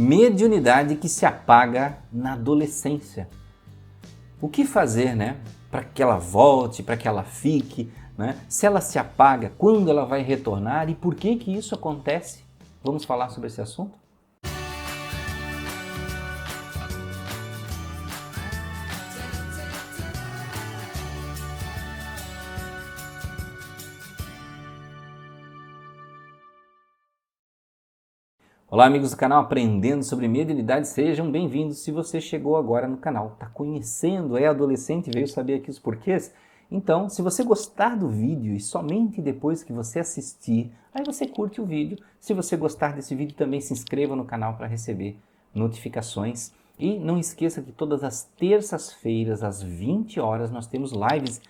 Mediunidade que se apaga na adolescência. O que fazer, né? Para que ela volte, para que ela fique, né? Se ela se apaga, quando ela vai retornar e por que que isso acontece? Vamos falar sobre esse assunto? Olá amigos do canal Aprendendo sobre Mediunidade, sejam bem-vindos. Se você chegou agora no canal, está conhecendo, é adolescente e veio saber aqui os porquês, então se você gostar do vídeo e somente depois que você assistir, aí você curte o vídeo. Se você gostar desse vídeo também se inscreva no canal para receber notificações. E não esqueça que todas as terças-feiras às 20 horas nós temos lives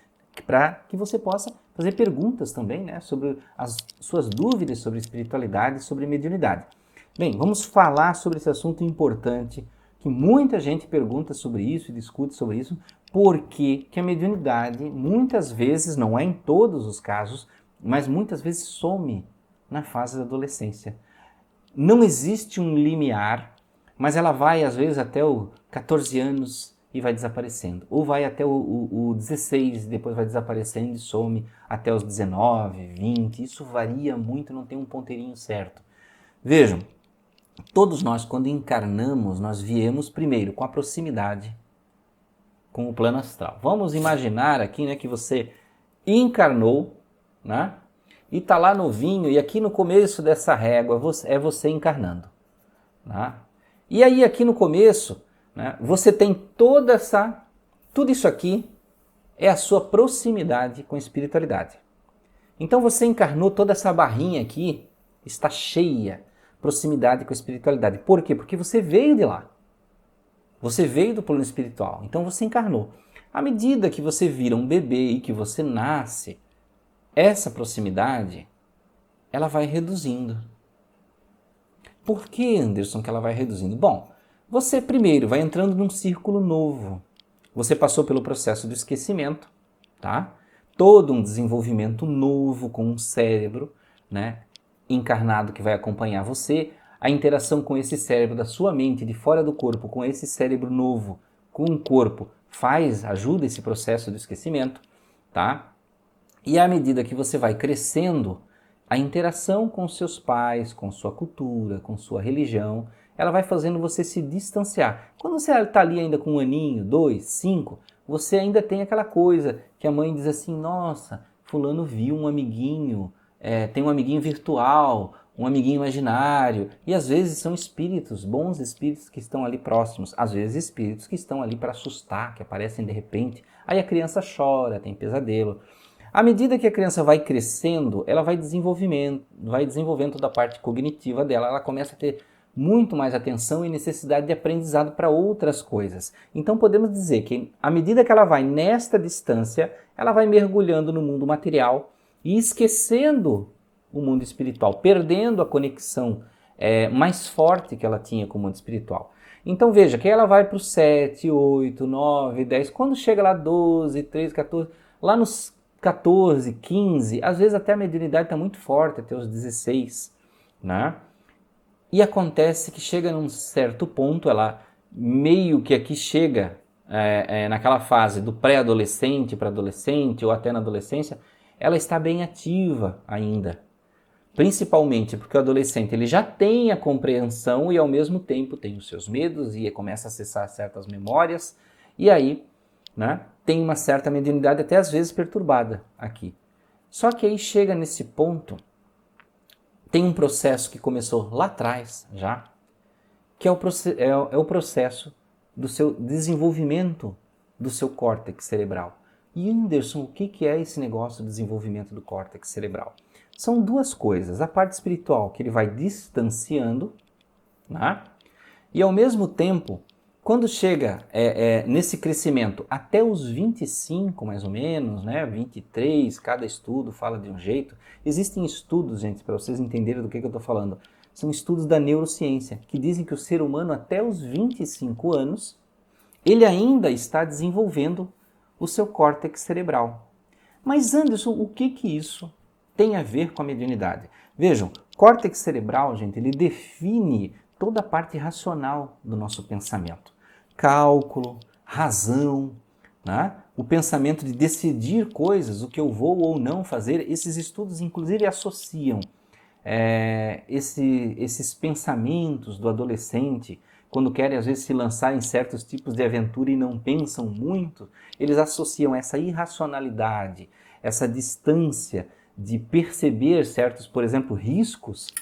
para que você possa fazer perguntas também, né, sobre as suas dúvidas sobre espiritualidade e sobre mediunidade. Bem, vamos falar sobre esse assunto importante, que muita gente pergunta sobre isso e discute sobre isso, porque que a mediunidade muitas vezes, não é em todos os casos, mas muitas vezes some na fase da adolescência. Não existe um limiar, mas ela vai às vezes até os 14 anos e vai desaparecendo. Ou vai até o 16 e depois vai desaparecendo e some até os 19, 20. Isso varia muito, não tem um ponteirinho certo. Vejam, todos nós, quando encarnamos, nós viemos primeiro com a proximidade com o plano astral. Vamos imaginar aqui, né, que você encarnou, né, e está lá novinho, e aqui no começo dessa régua é você encarnando. Né? E aí aqui no começo, né, você tem tudo isso aqui é a sua proximidade com a espiritualidade. Então você encarnou, toda essa barrinha aqui está cheia, proximidade com a espiritualidade. Por quê? Porque você veio de lá. Você veio do plano espiritual. Então você encarnou. À medida que você vira um bebê e que você nasce, essa proximidade, ela vai reduzindo. Por que, Anderson, que ela vai reduzindo? Bom, você primeiro vai entrando num círculo novo. Você passou pelo processo do esquecimento, tá? Todo um desenvolvimento novo com um cérebro, né, encarnado que vai acompanhar você, a interação com esse cérebro da sua mente de fora do corpo, com esse cérebro novo, com o corpo, ajuda esse processo do esquecimento, tá? E à medida que você vai crescendo, a interação com seus pais, com sua cultura, com sua religião, ela vai fazendo você se distanciar. Quando você está ali ainda com 1 aninho, 2, 5, você ainda tem aquela coisa que a mãe diz assim, nossa, fulano viu um amiguinho, tem um amiguinho virtual, um amiguinho imaginário, e às vezes são espíritos, bons espíritos que estão ali próximos, às vezes espíritos que estão ali para assustar, que aparecem de repente, aí a criança chora, tem pesadelo. À medida que a criança vai crescendo, ela vai desenvolvendo toda a parte cognitiva dela, ela começa a ter muito mais atenção e necessidade de aprendizado para outras coisas. Então podemos dizer que à medida que ela vai nesta distância, ela vai mergulhando no mundo material, e esquecendo o mundo espiritual, perdendo a conexão mais forte que ela tinha com o mundo espiritual. Então veja que ela vai para os 7, 8, 9, 10, quando chega lá 12, 13, 14, lá nos 14, 15, às vezes até a mediunidade está muito forte, até os 16, né? E acontece que chega num certo ponto, ela meio que aqui chega naquela fase do pré-adolescente para adolescente, ou até na adolescência, ela está bem ativa ainda. Principalmente porque o adolescente ele já tem a compreensão e ao mesmo tempo tem os seus medos e começa a acessar certas memórias e aí, né, tem uma certa mediunidade até às vezes perturbada aqui. Só que aí chega nesse ponto, tem um processo que começou lá atrás já, que é o processo do seu desenvolvimento do seu córtex cerebral. E Anderson, o que é esse negócio do desenvolvimento do córtex cerebral? São duas coisas, a parte espiritual que ele vai distanciando, né? E ao mesmo tempo, quando chega nesse crescimento até os 25 mais ou menos, né? 23, cada estudo fala de um jeito. Existem estudos, gente, para vocês entenderem do que eu estou falando, são estudos da neurociência, que dizem que o ser humano até os 25 anos, ele ainda está desenvolvendo o seu córtex cerebral. Mas Anderson, o que isso tem a ver com a mediunidade? Vejam, córtex cerebral, gente, ele define toda a parte racional do nosso pensamento. Cálculo, razão, né? O pensamento de decidir coisas, o que eu vou ou não fazer. Esses estudos, inclusive, associam esses pensamentos do adolescente, quando querem, às vezes, se lançar em certos tipos de aventura e não pensam muito, eles associam essa irracionalidade, essa distância de perceber certos, por exemplo, riscos,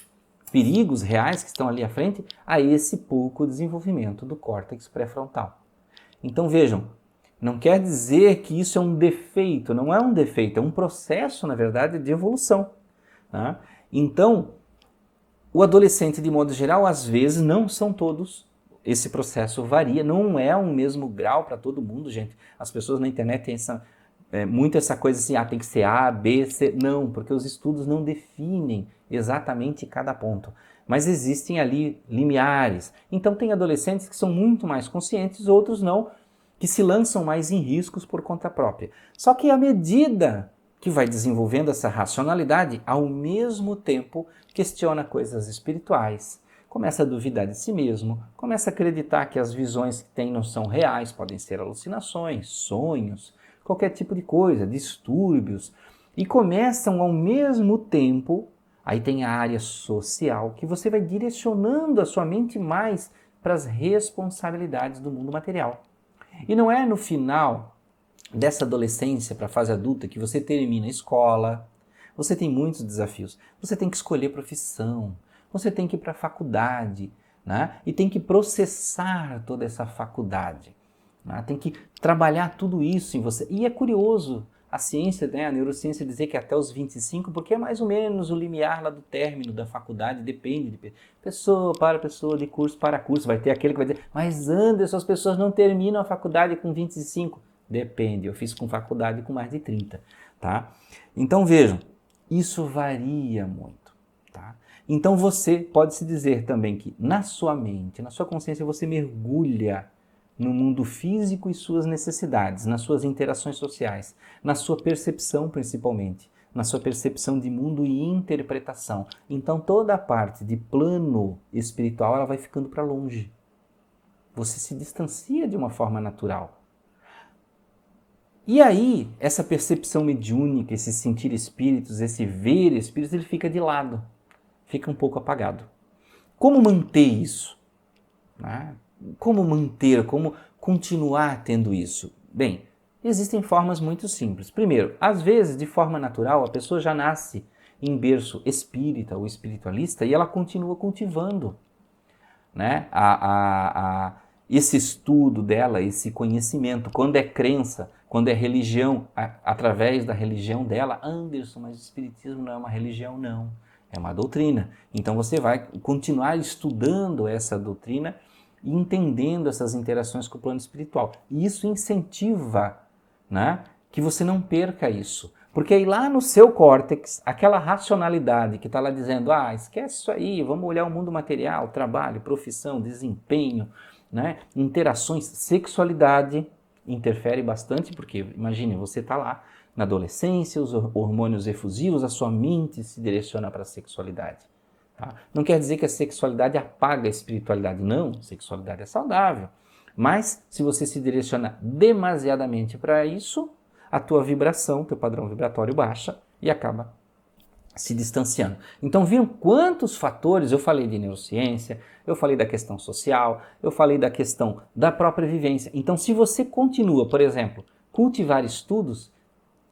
perigos reais que estão ali à frente, a esse pouco desenvolvimento do córtex pré-frontal. Então vejam, não quer dizer que isso é um defeito, não é um defeito, é um processo, na verdade, de evolução. Tá? Então, o adolescente, de modo geral, às vezes, não são todos, esse processo varia, não é um mesmo grau para todo mundo, gente. As pessoas na internet têm muito essa coisa assim, tem que ser A, B, C. Não, porque os estudos não definem exatamente cada ponto. Mas existem ali limiares. Então tem adolescentes que são muito mais conscientes, outros não, que se lançam mais em riscos por conta própria. Só que à medida que vai desenvolvendo essa racionalidade, ao mesmo tempo questiona coisas espirituais, começa a duvidar de si mesmo, começa a acreditar que as visões que tem não são reais, podem ser alucinações, sonhos, qualquer tipo de coisa, distúrbios, e começam ao mesmo tempo, aí tem a área social, que você vai direcionando a sua mente mais para as responsabilidades do mundo material. E não é no final dessa adolescência para a fase adulta que você termina a escola, você tem muitos desafios, você tem que escolher profissão, você tem que ir para a faculdade, né? E tem que processar toda essa faculdade. Tem que trabalhar tudo isso em você. E é curioso a ciência, né, a neurociência dizer que até os 25, porque é mais ou menos o limiar lá do término da faculdade, depende de pessoa para pessoa, de curso para curso. Vai ter aquele que vai dizer, mas Anderson, as pessoas não terminam a faculdade com 25. Depende, eu fiz com faculdade com mais de 30. Tá? Então vejam, isso varia muito. Tá? Então você pode se dizer também que na sua mente, na sua consciência, você mergulha no mundo físico e suas necessidades, nas suas interações sociais, na sua percepção principalmente, na sua percepção de mundo e interpretação. Então toda a parte de plano espiritual ela vai ficando para longe. Você se distancia de uma forma natural. E aí, essa percepção mediúnica, esse sentir espíritos, esse ver espíritos, ele fica de lado, fica um pouco apagado. Como manter isso? Como manter, como continuar tendo isso? Bem, existem formas muito simples. Primeiro, às vezes, de forma natural, a pessoa já nasce em berço espírita ou espiritualista e ela continua cultivando, né? Esse estudo dela, esse conhecimento. Quando é crença, quando é religião, através da religião dela, Anderson, mas o espiritismo não é uma religião, não. É uma doutrina. Então você vai continuar estudando essa doutrina e entendendo essas interações com o plano espiritual. E isso incentiva, né, que você não perca isso. Porque aí lá no seu córtex, aquela racionalidade que está lá dizendo, esquece isso aí, vamos olhar o mundo material, trabalho, profissão, desempenho, né, interações, sexualidade, interfere bastante, porque imagine, você está lá na adolescência, os hormônios efusivos, a sua mente se direciona para a sexualidade. Tá? Não quer dizer que a sexualidade apaga a espiritualidade, não, a sexualidade é saudável. Mas se você se direciona demasiadamente para isso, a tua vibração, teu padrão vibratório baixa e acaba se distanciando. Então viram quantos fatores, eu falei de neurociência, eu falei da questão social, eu falei da questão da própria vivência. Então se você continua, por exemplo, cultivar estudos,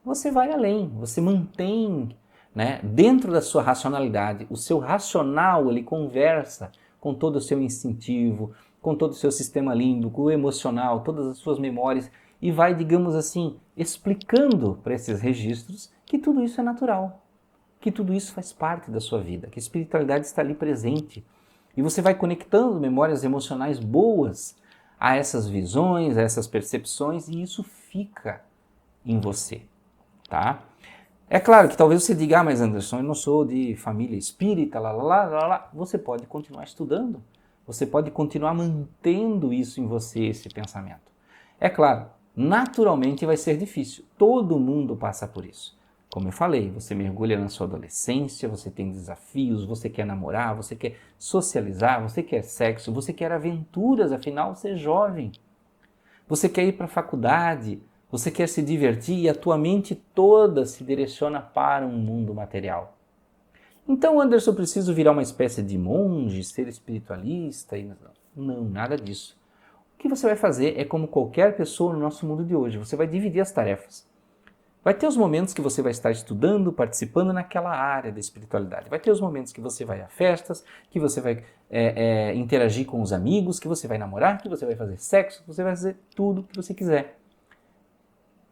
você vai além, você mantém, né, dentro da sua racionalidade. O seu racional, ele conversa com todo o seu instintivo, com todo o seu sistema límbico, o emocional, todas as suas memórias, e vai, digamos assim, explicando para esses registros que tudo isso é natural, que tudo isso faz parte da sua vida, que a espiritualidade está ali presente. E você vai conectando memórias emocionais boas a essas visões, a essas percepções, e isso fica em você, tá? É claro que talvez você diga, mas Anderson, eu não sou de família espírita, lá. Você pode continuar estudando, você pode continuar mantendo isso em você, esse pensamento. É claro, naturalmente vai ser difícil, todo mundo passa por isso. Como eu falei, você mergulha na sua adolescência, você tem desafios, você quer namorar, você quer socializar, você quer sexo, você quer aventuras, afinal você é jovem. Você quer ir para a faculdade, você quer se divertir e a tua mente toda se direciona para um mundo material. Então, Anderson, eu preciso virar uma espécie de monge, ser espiritualista? Não, nada disso. O que você vai fazer é como qualquer pessoa no nosso mundo de hoje, você vai dividir as tarefas. Vai ter os momentos que você vai estar estudando, participando naquela área da espiritualidade. Vai ter os momentos que você vai a festas, que você vai interagir com os amigos, que você vai namorar, que você vai fazer sexo, que você vai fazer tudo o que você quiser.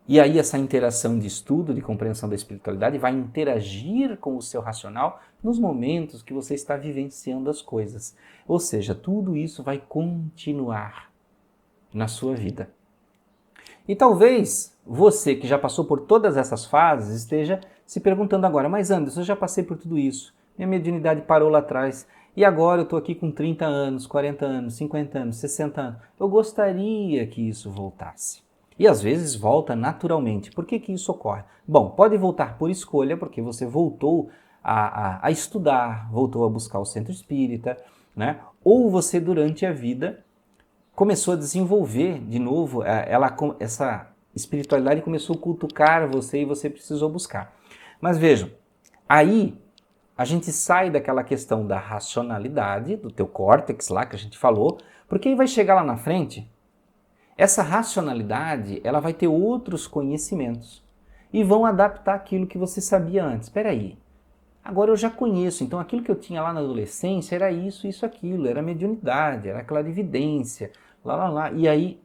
E aí essa interação de estudo, de compreensão da espiritualidade vai interagir com o seu racional nos momentos que você está vivenciando as coisas. Ou seja, tudo isso vai continuar na sua vida. E talvez você que já passou por todas essas fases esteja se perguntando agora, mas Anderson, eu já passei por tudo isso, minha mediunidade parou lá atrás e agora eu estou aqui com 30 anos, 40 anos, 50 anos, 60 anos. Eu gostaria que isso voltasse. E às vezes volta naturalmente. Por que isso ocorre? Bom, pode voltar por escolha, porque você voltou a estudar, voltou a buscar o centro espírita, né? Ou você durante a vida começou a desenvolver de novo, essa espiritualidade começou a cutucar você e você precisou buscar. Mas vejam, aí a gente sai daquela questão da racionalidade, do teu córtex lá que a gente falou, porque aí vai chegar lá na frente, essa racionalidade ela vai ter outros conhecimentos e vão adaptar aquilo que você sabia antes. Espera aí, agora eu já conheço, então aquilo que eu tinha lá na adolescência era isso, aquilo, era mediunidade, era clarividência, lá. E aí,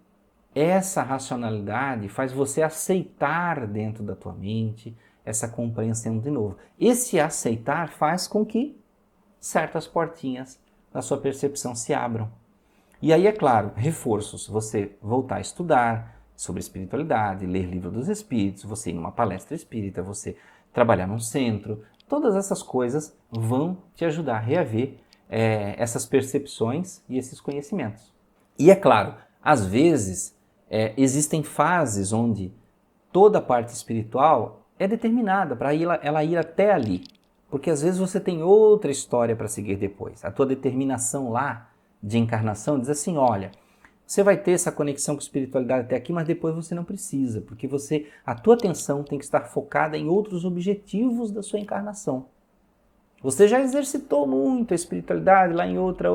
essa racionalidade faz você aceitar dentro da tua mente essa compreensão de novo. Esse aceitar faz com que certas portinhas da sua percepção se abram. E aí, é claro, reforços, você voltar a estudar sobre espiritualidade, ler livro dos espíritos, você ir numa palestra espírita, você trabalhar num centro, todas essas coisas vão te ajudar a reaver essas percepções e esses conhecimentos. E é claro, às vezes existem fases onde toda a parte espiritual é determinada para ela ir até ali. Porque às vezes você tem outra história para seguir depois. A tua determinação lá de encarnação diz assim, olha, você vai ter essa conexão com a espiritualidade até aqui, mas depois você não precisa, porque a tua atenção tem que estar focada em outros objetivos da sua encarnação. Você já exercitou muito a espiritualidade lá em outra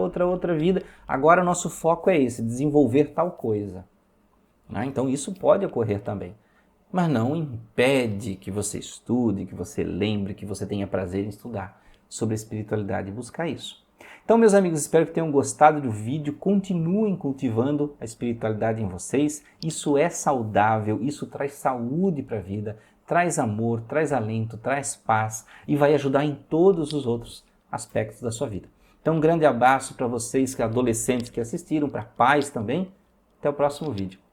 vida, agora o nosso foco é esse, desenvolver tal coisa. Então isso pode ocorrer também, mas não impede que você estude, que você lembre, que você tenha prazer em estudar sobre a espiritualidade e buscar isso. Então, meus amigos, espero que tenham gostado do vídeo, continuem cultivando a espiritualidade em vocês, isso é saudável, isso traz saúde para a vida, traz amor, traz alento, traz paz e vai ajudar em todos os outros aspectos da sua vida. Então, um grande abraço para vocês, adolescentes que assistiram, para pais também. Até o próximo vídeo.